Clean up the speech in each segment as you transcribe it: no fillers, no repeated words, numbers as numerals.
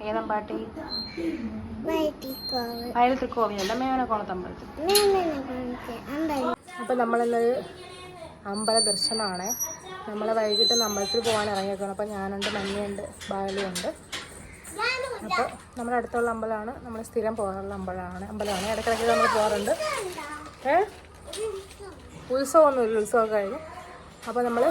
ഏതമ്പാട്ടി? വയലത്തിക്കോവിലല്ല, മേവനക്കോണത്തമ്പലത്തിൽ. അപ്പം നമ്മളിന്നൊരു അമ്പല ദർശനമാണ്. നമ്മൾ വൈകിട്ട് അമ്പലത്തിൽ പോകാൻ ഇറങ്ങിയേക്കണം. അപ്പം ഞാനുണ്ട്, മഞ്ഞയുണ്ട്, ബാലിയുണ്ട്. അപ്പോൾ നമ്മുടെ അടുത്തുള്ള അമ്പലമാണ്, നമ്മൾ സ്ഥിരം പോകാറുള്ള അമ്പലമാണ്. ഇടയ്ക്കിടയ്ക്ക് നമ്മൾ പോകാറുണ്ട്. ഉത്സവമൊന്നുമില്ല, ഉത്സവമൊക്കെ കഴിഞ്ഞു. അപ്പോൾ നമ്മൾ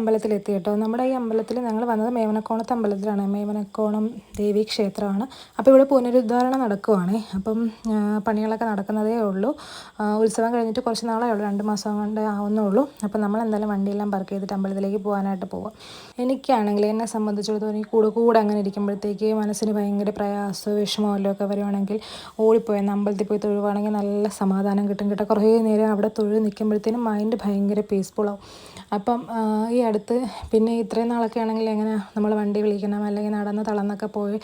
അമ്പലത്തിലെത്തി കേട്ടോ. നമ്മുടെ ഈ അമ്പലത്തിൽ ഞങ്ങൾ വന്നത് മേവനക്കോണത്ത് അമ്പലത്തിലാണ്. മേവനക്കോണം ദേവി ക്ഷേത്രമാണ്. അപ്പോൾ ഇവിടെ പുനരുദ്ധാരണം നടക്കുവാണേ. അപ്പം പണികളൊക്കെ നടക്കുന്നതേ ഉള്ളൂ. ഉത്സവം കഴിഞ്ഞിട്ട് കുറച്ച് നാളേ ഉള്ളൂ, 2 മാസം കൊണ്ട് ആവുന്നുള്ളൂ. അപ്പോൾ നമ്മൾ എന്തായാലും വണ്ടിയെല്ലാം പാർക്ക് ചെയ്തിട്ട് അമ്പലത്തിലേക്ക് പോകാനായിട്ട് പോവാം. എനിക്കാണെങ്കിൽ എന്നെ സംബന്ധിച്ചിടത്തോളം ഈ കൂടെ അങ്ങനെ ഇരിക്കുമ്പോഴത്തേക്ക് മനസ്സിന് ഭയങ്കര പ്രയാസമോ വിഷമമല്ലോ ഒക്കെ വരുവാണെങ്കിൽ ഓടിപ്പോയെന്ന് അമ്പലത്തിൽ പോയി തൊഴുവാണെങ്കിൽ നല്ല സമാധാനം കിട്ടും കേട്ടോ. കുറേ നേരം അവിടെ തൊഴുത് നിൽക്കുമ്പോഴത്തേനും മൈൻഡ് ഭയങ്കര പീസ്ഫുള്ളാവും. അപ്പം ഈ അടുത്ത് പിന്നെ ഇത്രയും നാളൊക്കെ ആണെങ്കിൽ എങ്ങനെ നമ്മൾ വണ്ടി വിളിക്കണം, അല്ലെങ്കിൽ നടന്ന് തളർന്നൊക്കെ പോയി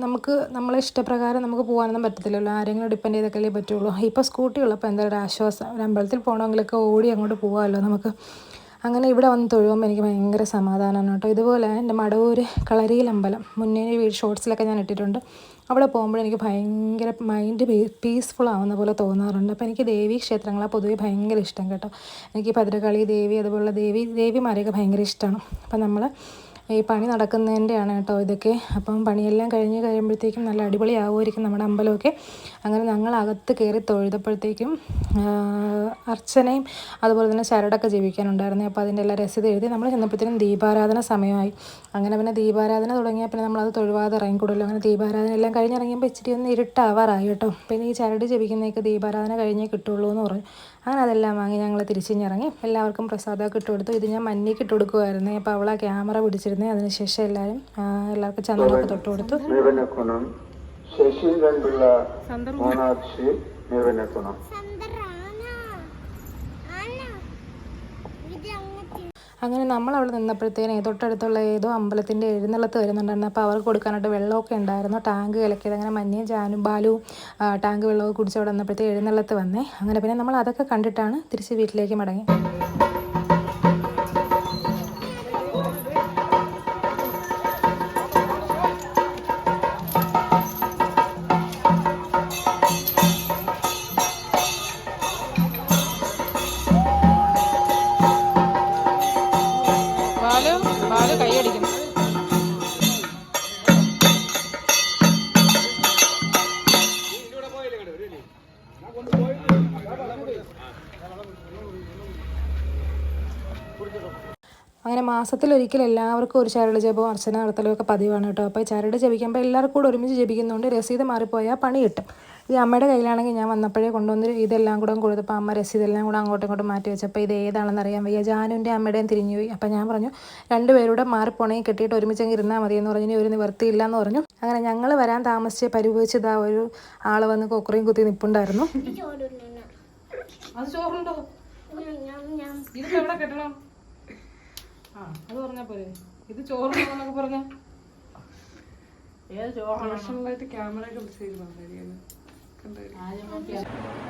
നമുക്ക് നമ്മളെ ഇഷ്ടപ്രകാരം നമുക്ക് പോകാനൊന്നും പറ്റത്തില്ലല്ലോ. ആരെങ്കിലും ഡിപ്പെൻഡ് ചെയ്തൊക്കെയല്ലേ പറ്റുള്ളൂ. ഇപ്പോൾ സ്കൂട്ടി ഉള്ളപ്പോൾ എന്താ ഒരു ആശ്വാസം. ഒരു അമ്പലത്തിൽ പോകണമെങ്കിലൊക്കെ ഓടി അങ്ങോട്ട് പോകാമല്ലോ നമുക്ക്. അങ്ങനെ ഇവിടെ വന്ന് തൊഴുമ്പോൾ എനിക്ക് ഭയങ്കര സമാധാനമാണ് കേട്ടോ. ഇതുപോലെ എൻ്റെ മടവൂർ കളരിയിൽ അമ്പലം മുന്നേ ഷോർട്സിലൊക്കെ ഞാൻ ഇട്ടിട്ടുണ്ട്. അവിടെ പോകുമ്പോൾ എനിക്ക് ഭയങ്കര മൈൻഡ് പീസ്ഫുൾ ആവുന്ന പോലെ തോന്നാറുണ്ട്. അപ്പോൾ എനിക്ക് ദേവീ ക്ഷേത്രങ്ങളെ പൊതുവെ ഭയങ്കര ഇഷ്ടം കേട്ടോ. എനിക്ക് ഭദ്രകാളി ദേവി അതുപോലുള്ള ദേവിമാരെയൊക്കെ ഭയങ്കര ഇഷ്ടമാണ്. അപ്പം നമ്മൾ ഈ പണി നടക്കുന്നതിൻ്റെയാണ് കേട്ടോ ഇതൊക്കെ. അപ്പം പണിയെല്ലാം കഴിയുമ്പോഴത്തേക്കും നല്ല അടിപൊളിയാവുമായിരിക്കും നമ്മുടെ അമ്പലമൊക്കെ. അങ്ങനെ ഞങ്ങൾ അകത്ത് കയറി തൊഴുതപ്പോഴത്തേക്കും അർച്ചനയും അതുപോലെ തന്നെ ചരടൊക്കെ ജപിക്കാനുണ്ടായിരുന്നു. അപ്പോൾ അതിൻ്റെ എല്ലാം രസീത് എഴുതി നമ്മൾ ചെന്നപ്പോഴത്തേനും ദീപാരാധന സമയമായി. അങ്ങനെ പിന്നെ ദീപാരാധന തുടങ്ങിയാൽ പിന്നെ നമ്മളത് തൊഴുവാതെ ഇറങ്ങിക്കൂടല്ലോ. അങ്ങനെ ദീപാരാധന എല്ലാം കഴിഞ്ഞിറങ്ങിയപ്പോൾ ഇച്ചിരി ഒന്ന് ഇരുട്ടാവാറായി കേട്ടോ. പിന്നെ ഈ ചരട് ജപിക്കുന്നതൊക്കെ ദീപാരാധന കഴിഞ്ഞേ കിട്ടുള്ളൂ എന്ന് പറഞ്ഞു. അങ്ങനെ അതെല്ലാം വാങ്ങി ഞങ്ങൾ തിരിച്ചിറങ്ങി. എല്ലാവർക്കും പ്രസാദമൊക്കെ ഇട്ട് കൊടുത്തു. ഇത് ഞാൻ മഞ്ഞയ്ക്ക് ഇട്ട് കൊടുക്കുമായിരുന്നേ. അപ്പോൾ അവളാ ക്യാമറ പിടിച്ചിരുന്നേ. അതിനുശേഷം എല്ലാവർക്കും ചന്ദനമൊക്കെ തൊട്ട് കൊടുത്തു. അങ്ങനെ നമ്മൾ അവിടെ നിന്നപ്പോഴത്തേനും തൊട്ടടുത്തുള്ള ഏതോ അമ്പലത്തിൻ്റെ എഴുന്നള്ളത്ത് വരുന്നുണ്ടായിരുന്നു. അപ്പോൾ അവർക്ക് കൊടുക്കാനായിട്ട് വെള്ളമൊക്കെ ഉണ്ടായിരുന്നു, ടാങ്ക് കലക്കിയത്. അങ്ങനെ മഞ്ഞയും ബാലുവും ടാങ്ക് വെള്ളമൊക്കെ കുടിച്ച് അവിടെ വന്നപ്പോഴത്തേക്ക് എഴുന്നള്ളത്ത് വന്നേ. അങ്ങനെ പിന്നെ നമ്മൾ അതൊക്കെ കണ്ടിട്ടാണ് തിരിച്ച് വീട്ടിലേക്ക് മടങ്ങി. ബാലു കൈയടിക്കുന്നു. അങ്ങനെ മാസത്തിലൊരിക്കൽ എല്ലാവർക്കും ഒരു ചരട് ജപവും അർച്ചന നടത്തലും ഒക്കെ പതിവാണ് കേട്ടോ. അപ്പോൾ ചരട് ജപിക്കുമ്പോൾ എല്ലാവർക്കും കൂടെ ഒരുമിച്ച് ജപിക്കുന്നതുകൊണ്ട് രസീത് മാറിപ്പോയാൽ പണി കിട്ടും. ഈ അമ്മയുടെ കയ്യിലാണെങ്കിൽ ഞാൻ വന്നപ്പോഴേ കൊണ്ടുവന്ന് ഇതെല്ലാം കൂടെ കൊടുത്തപ്പോൾ അമ്മ രസീതെല്ലാം കൂടെ അങ്ങോട്ടും ഇങ്ങോട്ടും മാറ്റി വെച്ചപ്പോൾ ഇത് ഏതാണെന്ന് അറിയാൻ വയ്യ. ജാനുവിൻ്റെ അമ്മയുടെയും തിരിഞ്ഞു പോയി. അപ്പോൾ ഞാൻ പറഞ്ഞു 2 പേരുടെ മാറിപ്പോണെങ്കിൽ കെട്ടിയിട്ട് ഒരുമിച്ചങ്ങ് ഇരുന്നാൽ മതിയെന്ന് പറഞ്ഞു. ഒരു നിവർത്തിയില്ല എന്ന് പറഞ്ഞു. അങ്ങനെ ഞങ്ങൾ വരാൻ താമസിച്ച് പരിഭവിച്ചത് ആ ഒരു ആൾ വന്ന് കൊക്കറയും കുത്തി നിൽപ്പുണ്ടായിരുന്നു. അത് ചോറുണ്ടോ? ഇത് എവിടെ കെട്ടണം? അത് പറഞ്ഞാ പോരെ. ഇത് ചോറുണ്ടോന്നൊക്കെ പറഞ്ഞ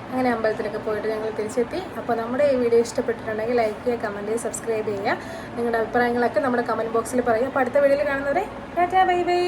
അങ്ങനെ അമ്പലത്തിലൊക്കെ പോയിട്ട് ഞങ്ങൾ തിരിച്ചെത്തി. അപ്പോൾ നമ്മുടെ ഈ വീഡിയോ ഇഷ്ടപ്പെട്ടിട്ടുണ്ടെങ്കിൽ ലൈക്ക് ചെയ്യുക, കമൻറ്റ് ചെയ്യുക, സബ്സ്ക്രൈബ് ചെയ്യുക. നിങ്ങളുടെ അഭിപ്രായങ്ങളൊക്കെ നമ്മുടെ കമൻറ്റ് ബോക്സിൽ പറയുക. അപ്പോൾ അടുത്ത വീഡിയോയിൽ കാണുന്നവരെ ടാറ്റാ ബൈ ബൈ.